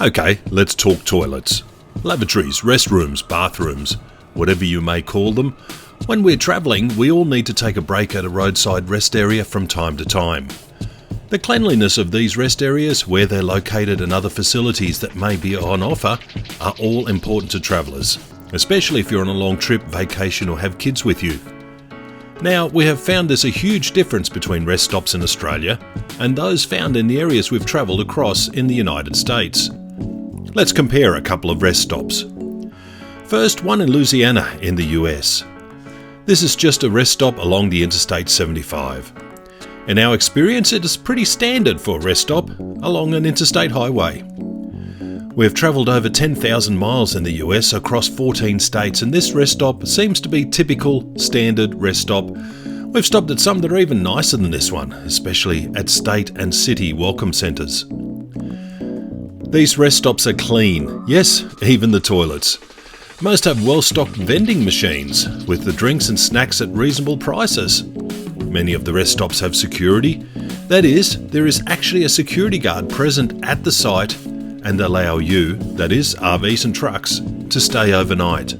Okay, let's talk toilets. Lavatories, restrooms, bathrooms, whatever you may call them. When we're travelling, we all need to take a break at a roadside rest area from time to time. The cleanliness of these rest areas, where they're located and other facilities that may be on offer are all important to travellers, especially if you're on a long trip, vacation or have kids with you. Now, we have found there's a huge difference between rest stops in Australia and those found in the areas we've travelled across in the United States. Let's compare a couple of rest stops. First, one in Louisiana in the US. This is just a rest stop along the Interstate 75. In our experience, it is pretty standard for a rest stop along an interstate highway. We've travelled over 10,000 miles in the US across 14 states, and this rest stop seems to be typical standard rest stop. We've stopped at some that are even nicer than this one, especially at state and city welcome centres. These rest stops are clean, yes, even the toilets. Most have well-stocked vending machines with the drinks and snacks at reasonable prices. Many of the rest stops have security. That is, there is actually a security guard present at the site and allow you, that is, RVs and trucks, to stay overnight.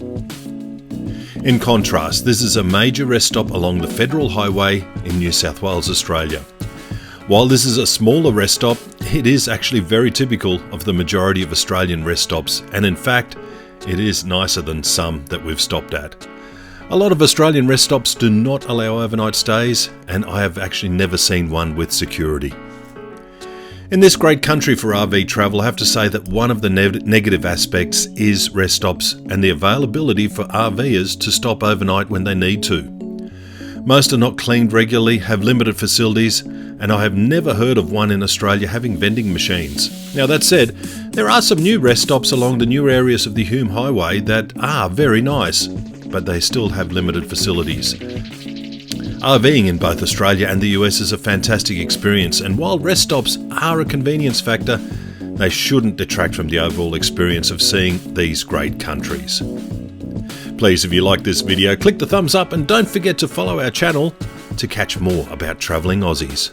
In contrast, this is a major rest stop along the Federal Highway in New South Wales, Australia. While this is a smaller rest stop, it is actually very typical of the majority of Australian rest stops, and in fact, it is nicer than some that we've stopped at. A lot of Australian rest stops do not allow overnight stays, and I have actually never seen one with security. In this great country for RV travel, I have to say that one of the negative aspects is rest stops and the availability for RVers to stop overnight when they need to. Most are not cleaned regularly, have limited facilities, and I have never heard of one in Australia having vending machines. Now that said, there are some new rest stops along the new areas of the Hume Highway that are very nice, but they still have limited facilities. RVing in both Australia and the US is a fantastic experience, and while rest stops are a convenience factor, they shouldn't detract from the overall experience of seeing these great countries. Please, if you like this video, click the thumbs up and don't forget to follow our channel to catch more about travelling Aussies.